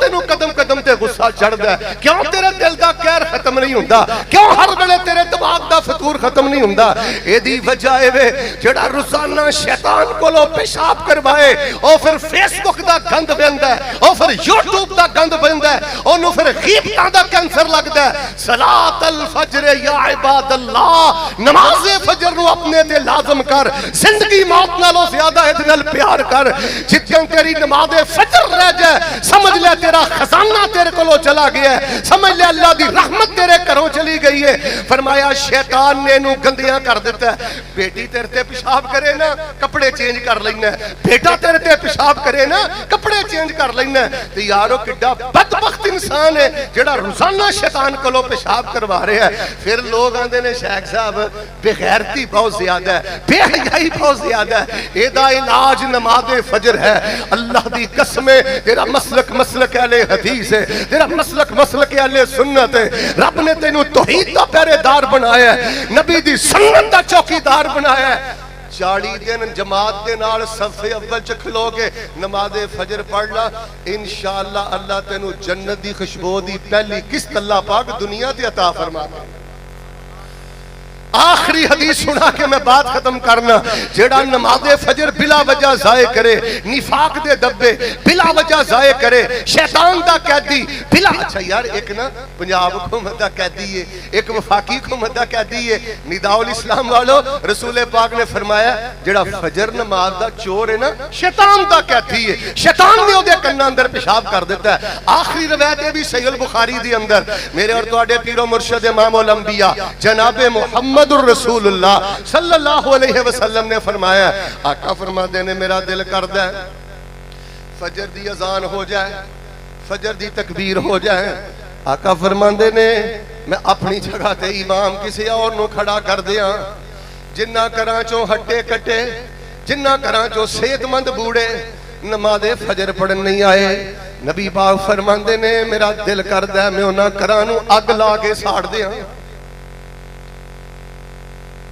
تینوں قدم قدم تے غصہ چڑھدا ہے؟ کیوں تیرے دل دا قہر ختم نہیں ہوندا؟ کیوں ہر ویلے تیرے دماغ دا فتور ختم نہیں ہوندا؟ اے دی وجہ اے جڑا روزانہ شیطان کولو پیشاب کروائے او پھر فیس بک دا گند بندا ہے، او پھر یوٹیوب دا گند بندا ہے، اونوں پھر غیبتاں دا کینسر لگدا ہے۔ صلاۃ الفجر یا عباد اللہ، نماز فجر نو اپنے تے لازم کر، زندگی موت نالوں زیادہ ادھے نال پیار کر۔ جتن تیری نماز فجر رہ جائے سمجھ لے تیرا خزانہ تیرے کولو چلا گیا ہے، سمجھ لے اللہ دی رحمت تیرے گھروں چلی گئی ہے۔ فرمایا شیطان نے انہوں گندیاں کر دیتا ہے۔ بیٹی تیرے تے پیشاب کرے نا کپڑے چینج کر لینا ہے، بیٹا تیرے تے پیشاب کرے نا کپڑے چینج کر لینا ہے۔ تو یارو کڈا بدبخت انسان ہے جڑا روزانہ شیطان کولو پیشاب کروا رہے ہیں۔ پھر لوگ آندے نے شیخ صاحب بے غیرتی بہت زیادہ ہے، بے حیائی بہت زیادہ ہے، ایدہ علاج نماز فجر ہے۔ اللہ دی قسمیں تیرا مسلک مسلک اہل حدیث ہے، تیرا مسلک مسلک اہل سنت ہے۔ رب نے تینوں توحید دا پہرے دار بنایا ہے، نبی دی سنت دا چوکی دار بنایا ہے۔ 40 دن جماعت دے نال صف اول چ کھلو کے نماز فجر پڑھ لا، انشاءاللہ اللہ تینوں جنت دی خوشبو دی پہلی قسط اللہ پاک دنیا تے عطا فرما دے۔ آخری حدیث سنا کے میں بات ختم کرنا، جیڑا نماز فجر بلا وجہ ضائع کرے، نفاق دے دبے بلا وجہ ضائع کرے، شیطان دا قیدی بلا، اچھا یار ایک نا پنجاب حکومت دا قیدی ہے، ایک وفاقی حکومت دا قیدی ہے۔ نداء الاسلام والو رسول پاک نے فرمایا جیڑا فجر نماز دا چور ہے نا شیطان دا قیدی ہے، شیطان نے دے کناں اندر پیشاب کر دیتا ہے۔ آخری روایت ہے بھی صحیح البخاری دی اندر، میرے اور تواڈے پیر و مرشد امام الانبیاء جناب محمد رسول اللہ صلی اللہ علیہ وسلم نے فرمایا، آقا فرماتے نے میرا دل کردا ہے فجر دی اذان ہو جائے، فجر دی تکبیر ہو جائے، آقا فرماتے نے میں اپنی جگہ تے امام کسی اور نو کھڑا کر دیاں، جنہ کراں چوں ہٹے کٹے، جنہ کراں چوں صحت مند بوڑھے نماز فجر پڑھن نہیں آئے، نبی پاک فرماتے نے میرا دل کردا ہے میں انہاں کراں نو اگ لا کے ساڑ دیاں۔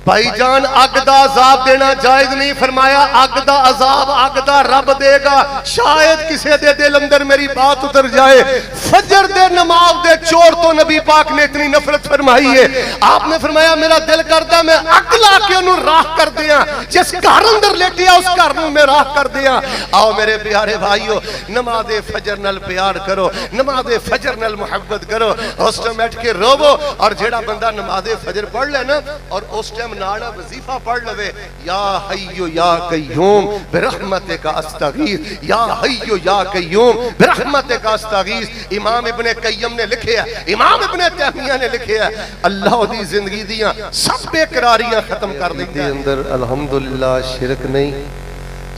بھائی جان اگ دا عذاب دینا جائز نہیں، فرمایا اگ دا عذاب اگ دا رب دے گا، شاید کسے دے دل اندر میری بات اتر جائے۔ فجر دے نماز دے چور تو نبی پاک نے اتنی نفرت فرمائی ہے، آپ نے فرمایا میرا دل کردا میں اگ لا کے انہوں راہ کر دیاں، جس گھر اندر لیٹیا اس گھر نوں میں راہ کر دیاں۔ آؤ میرے پیارے بھائیو نماز فجر نال پیار کرو، نماز فجر نال محبت کرو، اس ٹائم بیٹھ کے روو، اور جیڑا بندہ نماز فجر پڑھ لے نا اور اس ٹائم ناڑا وظیفہ پڑھ لوے، یا حیو یا قیوم برحمتک استغیث، یا حیو یا قیوم برحمتک استغیث۔ امام ابن قیم نے لکھے ہے، امام ابن تیمیہ نے لکھے ہے، اللہ دی زندگی دیاں سب بے قراریاں ختم کر دی دے اندر الحمدللہ شرک نہیں،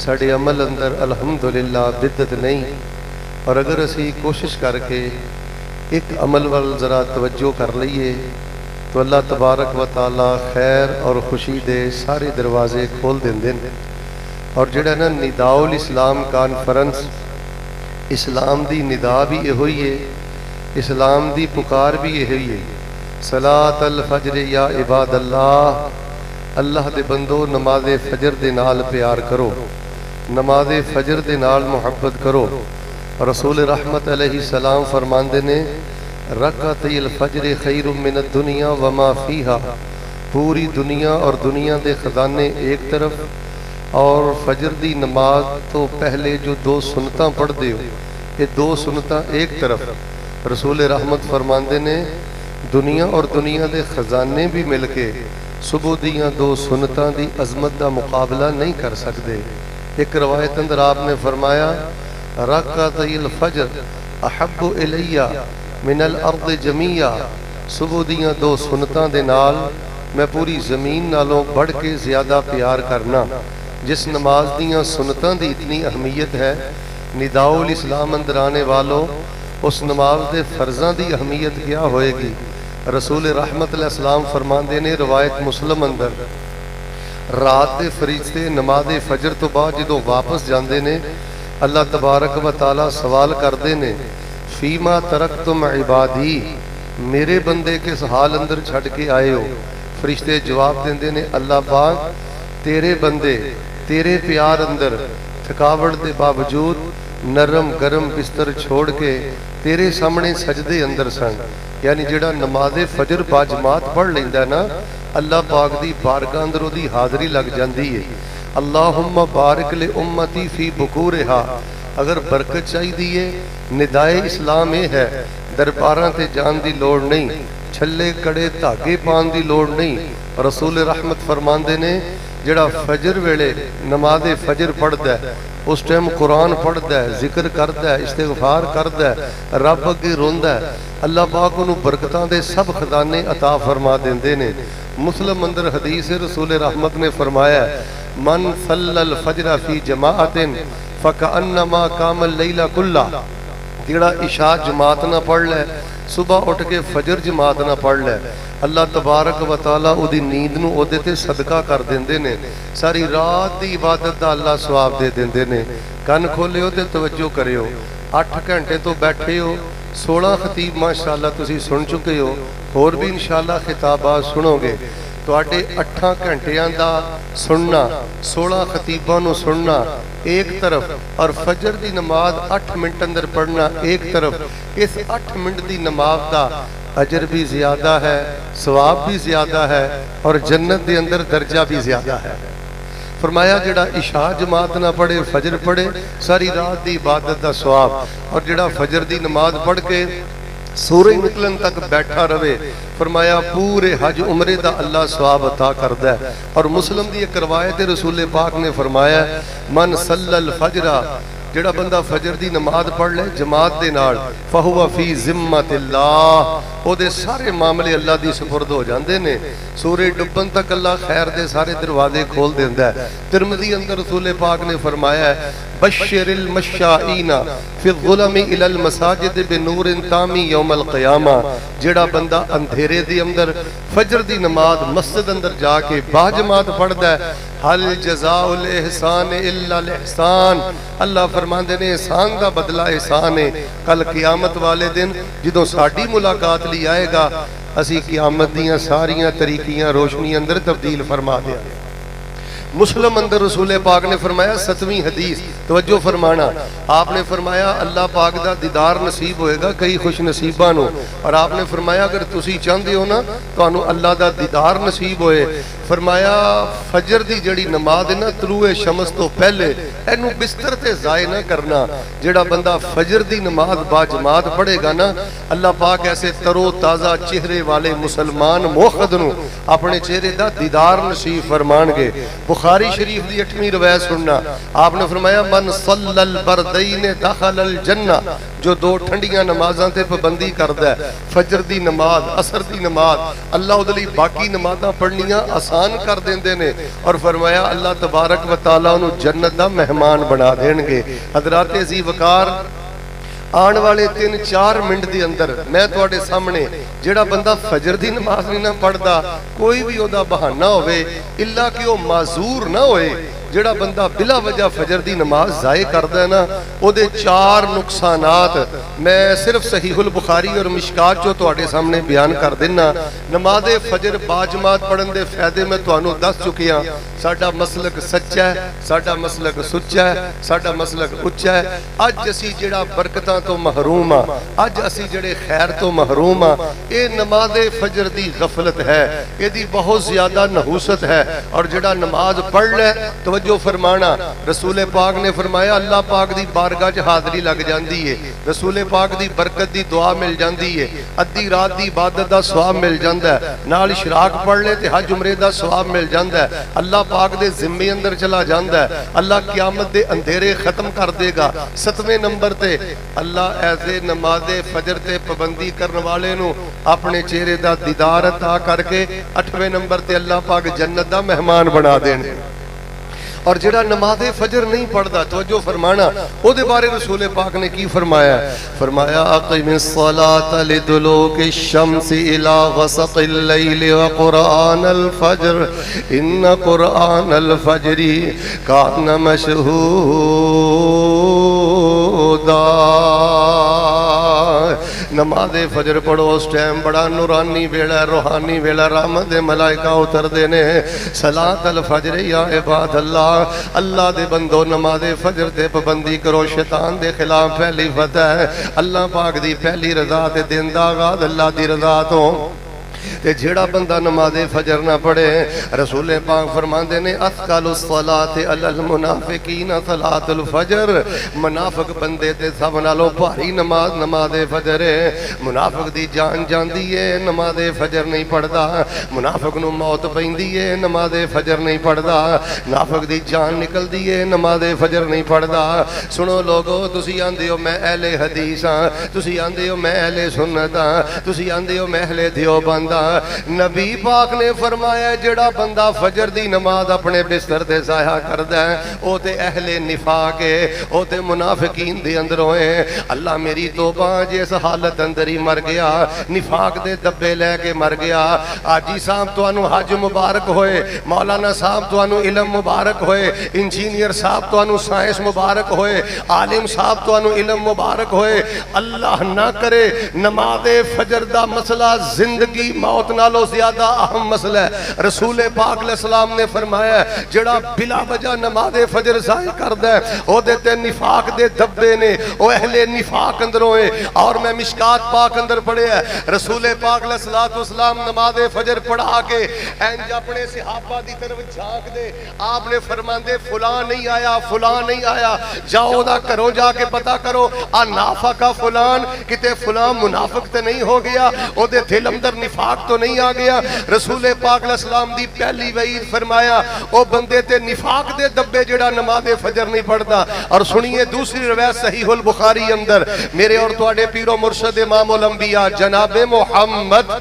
ساڑے عمل اندر الحمدللہ بدعت نہیں، اور اگر اسی کوشش کر کے ایک عمل وال ذرا توجہ کر لئیے تو اللہ تبارک و تعالی خیر اور خوشی دے سارے دروازے کھول دیں دیں۔ اور جڑا نا نداء الاسلام کانفرنس، اسلام دی ندا بھی یہ ہوئی ہے، اسلام دی پکار بھی یہ ہوئی ہے، صلاۃ الفجر یا عباد اللہ، اللہ دے بندو نماز فجر دے نال پیار کرو، نماز فجر دے نال محبت کرو۔ رسول رحمت علیہ السلام فرماندے نے رکعتی الفجر خیر من الدنیا وما فیہا، پوری دنیا اور دنیا دے خزانے ایک طرف، اور فجر دی نماز تو پہلے جو 2 سنتاں پڑھ دے ہو یہ 2 سنتاں ایک طرف۔ رسول رحمت فرماندے نے دنیا اور دنیا دے خزانے بھی مل کے صبح دیاں 2 سنتاں دی عظمت دا مقابلہ نہیں کر سکتے۔ ایک روایت اندر آپ نے فرمایا رکعتی الفجر احب الیہ من الارض جمیعہ، صبح دیاں 2 سنتاں دے نال میں پوری زمین نالوں بڑھ کے زیادہ پیار کرنا۔ جس نماز دیاں سنتاں دی اتنی اہمیت ہے، نداء الاسلام اندر آنے والوں اس نماز دے فرضاں دی اہمیت کیا ہوئے گی۔ رسول رحمت علیہ السلام فرماندے نے روایت مسلم اندر، رات دے فرشتے نماز فجر تو بعد جدوں واپس جاندے نے اللہ تبارک و تعالی سوال کردے نے فیما ترکتم عبادی، میرے بندے کس حال اندر چھڑ کے آئے ہو؟ فرشتے جواب دیندے نے اللہ پاک تیرے بندے تیرے پیار اندر تھکاوٹ دے باوجود نرم گرم بستر چھوڑ کے تیرے سامنے سجدے اندر سن. یعنی جڑا نماز فجر با جماعت پڑھ لیندا ہے نا اللہ پاک دی بارگاہ اندر او دی حاضری لگ جاندی ہے. اللہم بارک لامتی فی بکورہا. اگر برکت چاہیے ندائے اسلام یہ ہے درباراں تے جان دی لوڑ نہیں, چھلے کڑے دھاگے پان دی لوڑ نہیں. رسول رحمت فرماندے نے جڑا فجر ویلے نماز فجر پڑھدا ہے اس ٹائم قرآن پڑھدا ہے, ذکر کردا ہے, استغفار کردا ہے, رب اگے روندا ہے, اللہ پاک انہوں برکتاں دے سب خزانے عطا فرما دیندے نے. مسلم اندر حدیث رسول رحمت نے فرمایا ہے من صلی الفجر فی جماعت فکأنما قام اللیل کلہ. جڑا عشاء جماعت نہ پڑھ لے, صبح اٹھ کے فجر جماعت نہ پڑھ لے, اللہ تبارک و تعالی او دی نیند نو او دے تے صدقہ کر دیندے نے. ساری رات دی عبادت دا اللہ ثواب دے دیندے نے. کن کھولیو تے توجہ کریو. 8 گھنٹے تو بیٹھے ہو, 16 خطیب ماشاءاللہ تسی سن چکے ہو, اور بھی انشاءاللہ خطابات سنو گے. تواڈے 8 گھنٹیاں دا سننا, 16 خطیباں نو سننا ایک طرف, اور فجر دی نماز 8 منٹ اندر پڑھنا ایک طرف. اس 8 منٹ دی نماز دا اجر بھی زیادہ ہے, ثواب بھی زیادہ ہے, اور جنت دے اندر درجہ بھی زیادہ ہے. فرمایا جڑا عشاء جماعت نہ پڑھے فجر پڑھے ساری رات دی عبادت دا ثواب, اور جڑا فجر دی نماز پڑھ کے سورج نکلن تک بیٹھا رہے فرمایا پورے حج عمرے دا اللہ ثواب عطا کردا ہے. اور مسلم دی ایک روایت رسول پاک نے فرمایا من صلی الفجر, جڑا بندہ فجر دی نماز پڑھ لے جماعت دے نال فہو فی ذمت اللہ, او دے سارے معاملے اللہ دی سپرد ہو جاندے نے. سورج ڈبن تک اللہ خیر دے سارے دروازے کھول دیندا ہے. ترمذی اندر رسول پاک نے فرمایا ہے بشر المشائین فی الظلم الی المساجد بنور تامی یوم القیامہ. جڑا بندہ اندھیرے دی اندر فجر دی نماز مسجد اندر جا کے با جماعت پڑھدا ہے, حل جزاء الاحسان الا الاحسان, اللہ فرماندے نے احسان دا بدلہ احسان ہے. کل قیامت والے دن جدوں ساڈی ملاقات لی آئے گا اسی قیامت دیاں ساریاں طریقیاں روشنی اندر تبدیل فرما دیا. مسلم اندر رسول پاک نے فرمایا 7ویں حدیث, توجہ فرمانا, آپ نے فرمایا اللہ پاک دا دیدار نصیب ہوئے گا کئی خوش نصیباں نو, اور آپ نے فرمایا اگر تسی چاہندے ہو نا تانوں اللہ دا دیدار نصیب ہوئے, فرمایا فجر دی جڑی نماز ہے نا طلوع شمس تو پہلے اینو بستر تے ضائع نہ کرنا. جڑا بندہ فجر دی نماز با جماعت پڑھے گا نا اللہ پاک ایسے ترو تازہ چہرے والے مسلمان موحد نو اپنے چہرے دا دیدار نصیب فرمان گے. بخاری شریف دی 8ویں روایت سننا, آپ نے فرمایا من صلی البردین دخل الجنہ, جو 2 ٹھنڈیاں نمازاں تے پابندی کردا ہے, فجر دی نماز, عصر دی نماز, اللہ اودے لئی باقی نمازاں پڑھنیاں آسان کر دیندے نے, اور فرمایا اللہ تبارک و تعالی انہوں جنت دا مہمان بنا دین گے. حضرات عزیز وقار, آن والے 3-4 منٹ دی اندر میں تواڈے سامنے جڑا بندہ فجر دی نماز نہیں نہ پڑھدا کوئی بھی او دا بہانہ ہوئے الا کہ او معذور نہ ہوئے, جڑا بندہ بلا وجہ فجر دی نماز ضائع کردا ہے نا او دے 4 نقصانات میں صرف صحیح البخاری اور مشکات جو تواڈے سامنے بیان کر دینا. نماز فجر با جماعت پڑھن دے فائدے میں تانوں دس چکیاں. ساڈا مسلک سچا ہے, ساڈا مسلک سچا ہے, ساڈا مسلک اچا ہے. اج اسی جڑا برکتاں تو محروم ہاں, اج اسی جڑے خیر تو محروم ہاں, اے نماز فجر دی غفلت ہے, اے دی بہت زیادہ نحوست ہے. اور جڑا نماز پڑھ لے توجہ فرمانا, رسول پاک نے فرمایا اللہ پاک دی بارگاہ چ حاضری لگ جاندی ہے, رسول پاک دی برکت دی دعا مل جاندی ہے, ادھی رات دی عبادت دا ثواب مل جاندا ہے, نال اشراق پڑھ لے تے حج عمرے دا ثواب مل جاندا ہے, اللہ پاک دے ذمے اندر چلا جاندا ہے, اللہ قیامت دے اندھیرے ختم کر دے گا. 7ویں نمبر تے اللہ ایسے نماز فجر تے پابندی کرن والے نو اپنے چہرے دا دیدار عطا کر کے 8ویں نمبر تے اللہ پاک جنت دا مہمان بنا دین. اور جڑا نماز فجر نہیں پڑھدا توجہ فرمانا او دے بارے رسول پاک نے کی فرمایا, فرمایا اقیم الصلاۃ لدلوک الشمس الی غسق اللیل وقرآن الفجر ان قرآن الفجر کان مشہودا. نماز فجر پڑھو اس ٹائم بڑا نورانی ویلا روحانی ویلا رحمت دے ملائکہ اتر دینے صلاۃ الفجر یا عباد اللہ اللہ دے بندو نماز فجر تے پابندی کرو شیطان دے خلاف پہلی فتح ہے اللہ پاک دی پہلی رضا تے دن دا آغاز اللہ دی رضا تو تے جھڑا بندہ نماز فجر نہ پڑھے رسول پاک فرماندے نے اثقل الصلاۃ علی المنافقین صلاۃ الفجر منافق بندے تے سب نالوں بھاری نماز فجر ہے منافق دی جان جاندی ہے نماز فجر نہیں پڑھدا منافق نو موت پیندی ہے نماز فجر نہیں پڑھدا منافق دی جان نکلدی ہے نماز فجر نہیں پڑھدا سنو لوگو تسی آندے ہو میں اہل حدیث ہاں تسی آندے ہو میں اہل سنت ہاں تسی آندے ہو میں اہل دیوبند نبی پاک نے فرمایا جڑا بندہ فجر دی نماز اپنے بستر تے ضائع کردا ہے او تے اہل نفاق ہے او تے منافقین دے اندروں ہے اللہ میری توبہ جس حالت اندر ہی مر گیا نفاق دے دبے لے کے مر گیا حاجی صاحب تانوں حج مبارک ہوئے مولانا صاحب تانوں علم مبارک ہوئے انجینئر صاحب تانوں سائنس مبارک ہوئے عالم صاحب تانوں علم مبارک ہوئے اللہ نہ کرے نماز فجر دا مسئلہ زندگی موت نالو زیادہ اہم مسئلہ ہے رسول پاک علیہ السلام نے فرمایا ہے جڑا بلا وجہ نماز فجر ضائع کردا ہے او دیتے نفاق دے دبے نے او اہل نفاق اندروں ہے اور میں مشکات پاک اندر پڑھے ہے رسول پاک علیہ السلام نماز فجر پڑھا کے اینج اپنے صحابہ دی طرف جھانک دے آپ نے فرماندے فلاں نہیں آیا فلاں نہیں آیا جاؤ دا کرو جا کے پتہ کرو نافقہ فلان کتے فلاں منافق تے نہیں ہو گیا او دے دل اندر نفاق تو نہیں آ گیا رسول پاک علیہ السلام دی پہلی وعید فرمایا او بندے تے نفاق دے دبے جڑا نماز فجر نہیں پڑھتا اور سنیے دوسری روایت صحیح البخاری اندر میرے اور تواڈے پیر و مرشد امام الانبیاء جناب محمد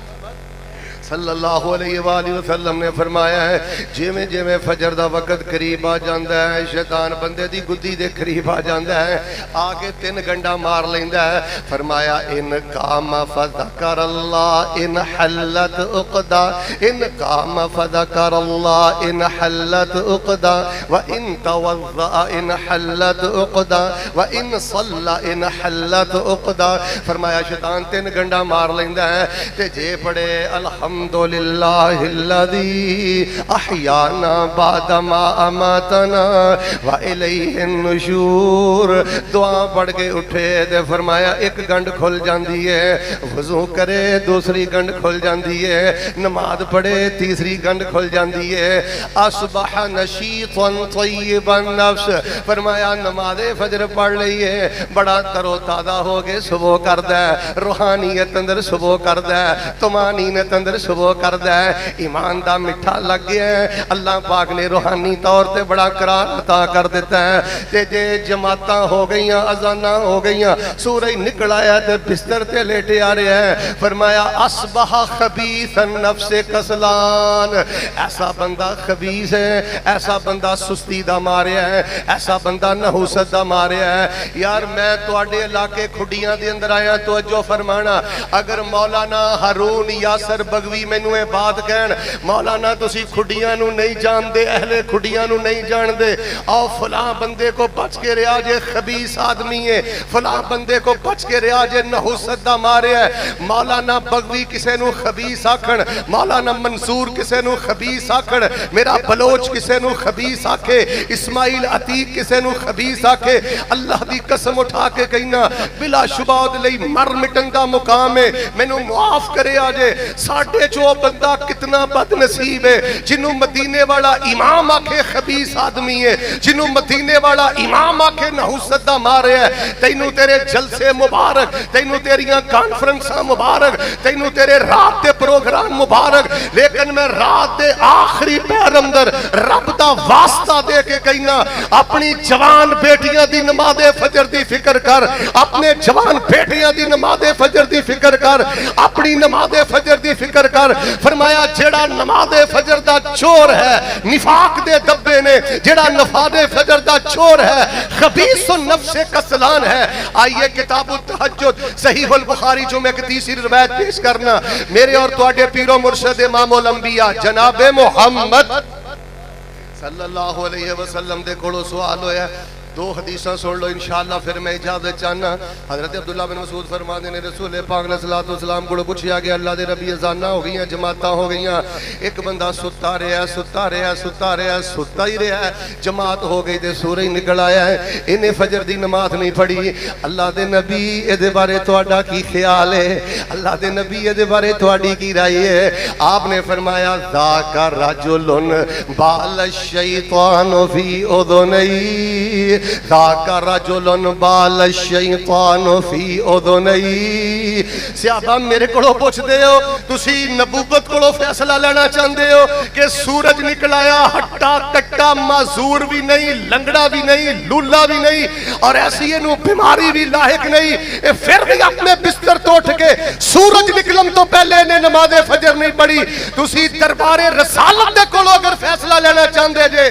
صلی اللہ علیہ وآلہ وسلم نے فرمایا ہے جے میں فجر دا وقت قریب آ جاندا ہے شیطان بندے دی گدی دے قریب آ جاندا ہے آگے 3 گنڈا مار لیندا ہے فرمایا ان قام فذکر اللہ ان حلت عقدہ ان قام فذکر اللہ ان حلت عقدہ وان توضأ ان حلت عقدہ وان صلى ان حلت عقدہ فرمایا شیطان 3 گنڈا مار لیندا ہے تے جے پڑھے الحمدللہ الذی احیانا بعد ما اماتنا والیہ النشور دعا پڑھ کے اٹھے دے فرمایا 1 گنڈ کھل جاندی ہے وضو کرے دوسری گنڈ کھل جاندی ہے نماز پڑھے تیسری گنڈ کھل جاندی ہے اصبح نشیطا طیبا النفس فرمایا نماز فجر پڑھ لئیے بڑا تر و تازہ ہو کے صبح کردہ ہے روحانیت اندر صبح کردہ ہے طمانینت اندر صبح کردہ ہے ایمان دا مٹھا لگ گیا ہے اللہ پاک نے روحانی طور تے بڑا قرار عطا کر دیتا ہے تے جے جماعتاں ہو گئیاں اذاناں ہو گئیاں سورج نکل آیا تے بستر تے لیٹے آ رہے ہیں فرمایا اصبح خبیث النفس کسلان ایسا بندہ خبیث ہے ایسا بندہ سستی دا ماریا ہے ایسا بندہ نحوست دا ماریا ہے یار میں تواڈے علاقے کھڈیاں دے اندر آیا توجہ فرمانا اگر مولانا ہارون یاسر بگوی مینوں اے بات کہن مولانا تسی کھڈیاں نو نہیں جان دے اہل کھڈیاں نو نہیں جان دے او فلاں بندے کو بچ کے رہا جے خبیث آدمی ہے فلاں بندے کو بچ کے رہا جے نحوست دا ماریا ہے مولانا بگوی کسے نو خبیث آکھن مولانا منصور کسے نو خبیث آکھن میرا بلوچ کسے نو خبیث آکھے اسماعیل عتیق کسے نو خبیث آکھے اللہ دی قسم اٹھا کے کہنا بلا شبہ لئی مر مٹن دا مقام ہے مینوں معاف کرے آجے ساڑھے جو بندہ کتنا بد نصیب ہے جنہوں مدینے والا امام آکھے خبیث آدمی ہے جنہوں مدینے والا امام آکھے نحوست دا مارے ہے تینوں تیرے جلسے مبارک تینوں تیریاں کانفرنساں مبارک تینوں تیرے رات دے پروگرام مبارک لیکن میں رات دے آخری پیر اندر رب دا واسطہ دے کے کہنا اپنی جوان بیٹیاں دی نماز فجر دی فکر کر اپنے جوان بیٹیاں دی نماز فجر دی فکر کر اپنی نماز فجر دی فکر کر فرمایا جیڑا نماز فجر دا چور ہے نفاق دے دبے نے جیڑا نماز فجر دا چور ہے خبیث النفس کسلان ہے آئیے کتاب التہجد صحیح البخاری جو میں ایک تیسری روایت پیش کرنا میرے اور تواڈے پیر و مرشد امام الانبیاء جناب محمد صلی اللہ علیہ وسلم دے کولوں سوال ہویا دو حدیثاں سن لو انشاءاللہ پھر میں اجازت چاہنا. حضرت عبداللہ بن مسعود فرماتے ہیں رسول پاک علیہ الصلوۃ والسلام کو پوچھا گیا اللہ دے نبی اذاناں ہو گئیاں جماعتاں ہو گئیاں ایک بندہ ستا ہی رہا ہے جماعت ہو گئی تے سورج نکل آیا ہے انہیں فجر دی نماز نہیں پڑھی. اللہ دے نبی اے دے بارے تہاڈا کی خیال ہے؟ اللہ دے نبی اے دے بارے تہاڈی کی رائے ہے؟ آپ نے فرمایا ذاک رجل بال الشیطان فی اذنی ذاک رجل بال الشیطان فی اذنی. صحابہ میرے کولوں پوچھدے ہو تسی نبوت کولوں فیصلہ لینا چاہندے ہو کہ سورج نکل آیا ہٹا کٹا معذور بھی نہیں لنگڑا بھی نہیں لولا بھی نہیں اور ایسی انہوں بیماری بھی لاحق نہیں پھر بھی اپنے بستر تو اٹھ کے سورج نکلن تو پہلے انہیں نماز فجر نہیں پڑھی. تسی دربار رسالت دے کولوں اگر فیصلہ لینا چاہندے جے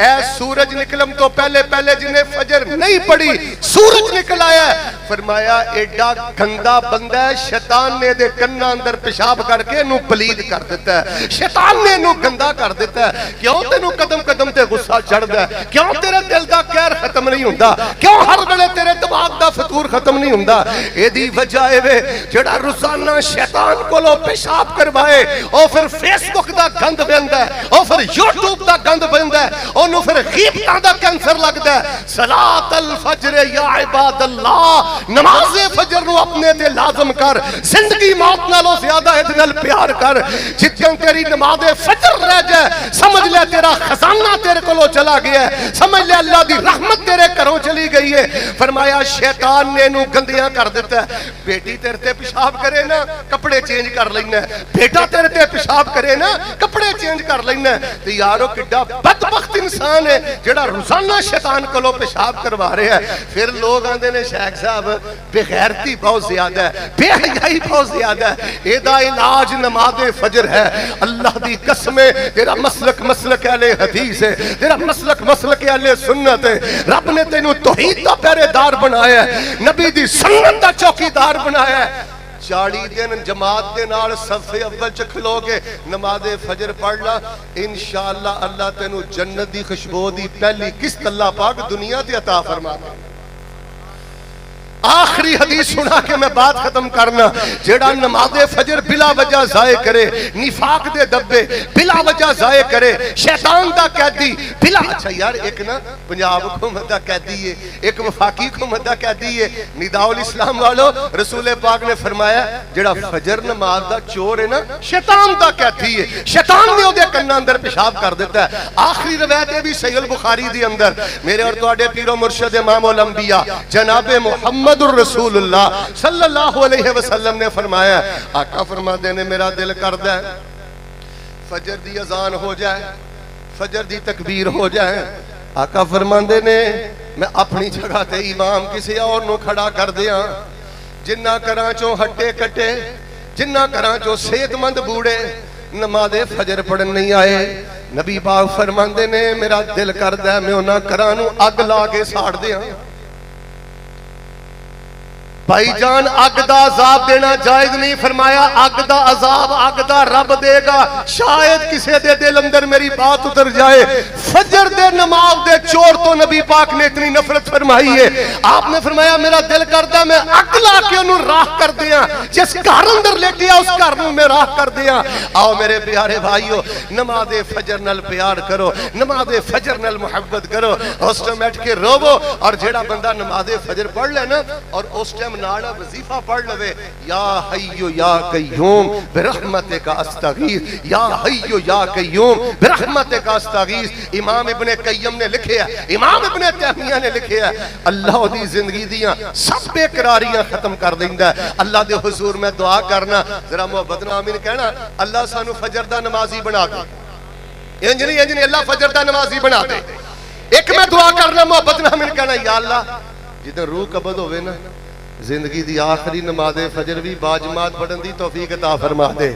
اے سورج نکلن تو پہلے جنہیں فجر نہیں پڑھی سورج نکل آیا ہے فرمایا ایڈا گندا بندہ ہے شیطان نے دے کناں اندر پیشاب کر کے انہوں پلید کر دیتا ہے شیطان نے انہوں گندا کر دیتا ہے. کیوں تینوں قدم قدم تے غصہ چڑھدا ہے؟ کیوں تیرے دل دا قہر ختم نہیں ہوندا؟ کیوں ہر ویلے تیرے دماغ دا فطور ختم نہیں ہوندا؟ اے دی وجہ اے جڑا روزانہ شیطان کولوں پیشاب کروائے او پھر فیس بک دا گند بندا ہے او پھر یوٹیوب دا گند بندا ہے اونوں پھر غیبتاں دا کینسر لگدا ہے. صلاۃ الفجر یا عباد اللہ نماز فجر نو اپنے تے لازم کر زندگی موت نالوں زیادہ اے نال پیار کر جتن تیری نماز فجر رہ جائے سمجھ لے تیرا خزانہ تیرے کولوں چلا گیا ہے سمجھ لے اللہ دی رحمت تیرے گھروں چلی گئی ہے. فرمایا شیطان نے انہوں گندیاں کر دیتا ہے. بیٹی تیرے تے پیشاب کرے نا کپڑے چینج کر لینا ہے بیٹا تیرے تے پیشاب کرے نا کپڑے چینج کر لینا ہے. تو یارو کڈا بدبخت انسان ہے جڑا روزانہ شیطان کولوں پیشاب کروا رہے ہیں. پھر لوگ آندے نے شیخ صاحب بے غیرتی بہت زیادہ ہے بے حیائی بہت زیادہ ہے. ایدا علاج نماز فجر ہے. اللہ دی قسم تیرا مسلک اہل حدیث ہے تیرا مسلک اہل سنت ہے. رب نے تینوں توحید دا پہرے دار بنایا ہے نبی دی سنت دا چوکیدار بنایا ہے. 40 دن جماعت دے نال صف اول چ کھلو گے نماز فجر پڑھ لا انشاءاللہ اللہ تینوں جنت دی خوشبو دی پہلی قسط اللہ پاک دنیا تے عطا فرما دے. آخری حدیث سنا کے میں بات ختم کرنا جیڑا نماز فجر بلا وجہ ضائع کرے نفاق دے دبے بلا وجہ ضائع کرے شیطان دا قیدی بلا اچھا یار ایک نا پنجاب حکومت دا قیدی ہے ایک وفاقی حکومت دا قیدی ہے. نداء الاسلام والو رسول پاک نے فرمایا جیڑا فجر نماز دا چور ہے نا شیطان دا قیدی ہے شیطان نے اودے کناں اندر پیشاب کر دیتا ہے. آخری روایت ہے بھی صحیح البخاری دی اندر میرے اور تواڈے پیر و مرشد امام الانبیاء جناب محمد الرسول اللہ صلی اللہ علیہ وسلم نے فرمایا آقا فرماتے نے میرا دل کردا ہے فجر دی اذان ہو جائے فجر دی تکبیر ہو جائے. آقا فرماتے نے میں اپنی جگہ تے امام کسی اور نو کھڑا کر دیاں جنہ کراں چوں ہٹے کٹے جنہ کراں چوں صحت مند بوڑھے نماز فجر پڑھن نہیں آئے. نبی پاک فرماتے نے میرا دل کردا ہے میں انہاں کراں نو اگ لا کے ساڑ دیاں. بھائی جان اگ دا عذاب دینا جائز نہیں فرمایا اگ دا عذاب اگ دا رب دے گا شاید کسے دے دل اندر میری بات اتر جائے. فجر دے نماز دے چور تو نبی پاک نے اتنی نفرت فرمائی ہے آپ نے فرمایا میرا دل کردا میں اگ لا کے انہوں راہ کر دیا جس گھر اندر لیٹیا اس گھر نوں میں راہ کر دیا. آؤ میرے پیارے بھائیو نماز فجر نال پیار کرو نماز فجر نال محبت کرو اس ٹائم بیٹھ کے روو اور جیڑا بندہ نماز فجر پڑھ لے نا اور اس ٹائم ناڑا وظیفہ پڑھ لوے یا حیو یا قیوم برحمتک استغیث یا حیو یا قیوم برحمتک استغیث. امام ابن قیم نے لکھے ہے امام ابن تیمیہ نے لکھے ہے اللہ دی زندگی دیاں سب بے قراریاں ختم کر دیندا ہے. اللہ دے حضور میں دعا کرنا ذرا محبت نال آمین کہنا اللہ سانو فجر دا نمازی بنا دے انجنی اللہ فجر دا نمازی بنا دے. ایک میں دعا کرنا محبت نال آمین کہنا یا اللہ جدن روح قبض ہوئے نا زندگی دی آخری نماز فجر بھی باجماعت پڑھن دی توفیق عطا فرما دے.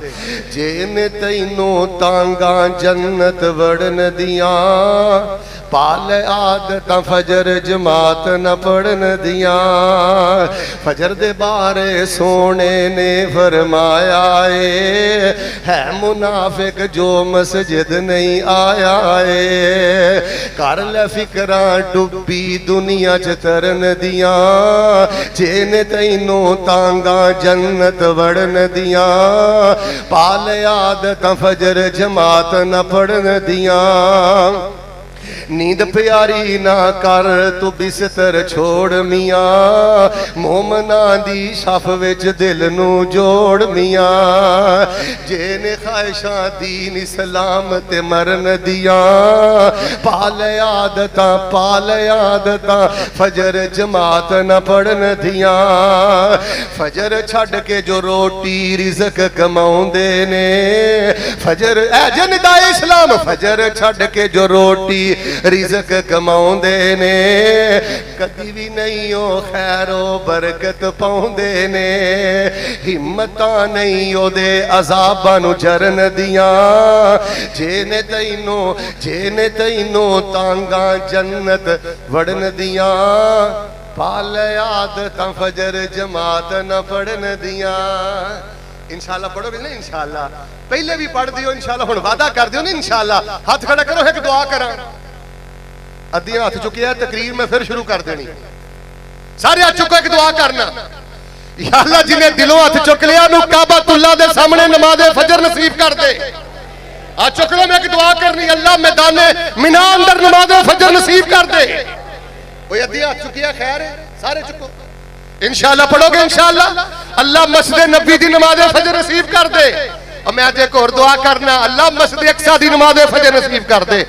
جے نے تینوں تانگاں جنت وڑن دیاں پال عادتاں فجر جماعت نہ پڑھن دیاں فجر دے بارے سونے نے فرمایا ہے منافق جو مسجد نہیں آیا کر لے فکراں ڈبی دنیا چ ترن دیاں جین تینوں تانگا جنت وڑن دیاں پال عادتاں فجر جماعت نہ پڑھن دیاں نیند پیاری نہ کر تو بستر چھوڑ میاں مومناں دی صف وچ دل نو جوڑ میاں جین خواہشاں دین اسلام تے مرن دیاں پال عادتاں فجر جماعت نہ پڑھن دیاں فجر چھڈ کے جو روٹی رزق کماؤندے نے فجر اے جندائے اسلام فجر چھڈ کے جو روٹی رزق کماؤندے نے کدی بھی نہیں او خیر و برکت پاؤندے نے ہمتاں نہیں او دے عذاباں نو جرن دیاں جین تینوں تانگاں جنت وڑن دیاں پال عادتاں فجر جماعت نہ پڑھن دیاں انشاءاللہ پڑھو گے نا انشاءاللہ پہلے بھی پڑھ دیو انشاءاللہ ہن وعدہ کر دیو نا انشاءاللہ ہاتھ کھڑا کرو ایک دعا کراں ادیاں ہاتھ چکے ہیں تقریر میں پھر شروع کر دینی سارے ہاتھ چکو ایک دعا کرنا یا اللہ جنہیں دلوں ہاتھ چک لیا نو کعبۃ اللہ دے سامنے نماز فجر نصیب کر دے ہاتھ چک لو میں ایک دعا کرنی اللہ میدان مینا اندر نماز فجر نصیب کر دے وہ ادیاں ہاتھ چکے ہیں خیر ہے سارے چکو انشاءاللہ پڑھو گے انشاءاللہ اللہ مسجد نبی دی نماز فجر نصیب کر دے اور میں آج ایک اور دعا کرنا اللہ مسجد اقصی دی نماز فجر نصیب کر دے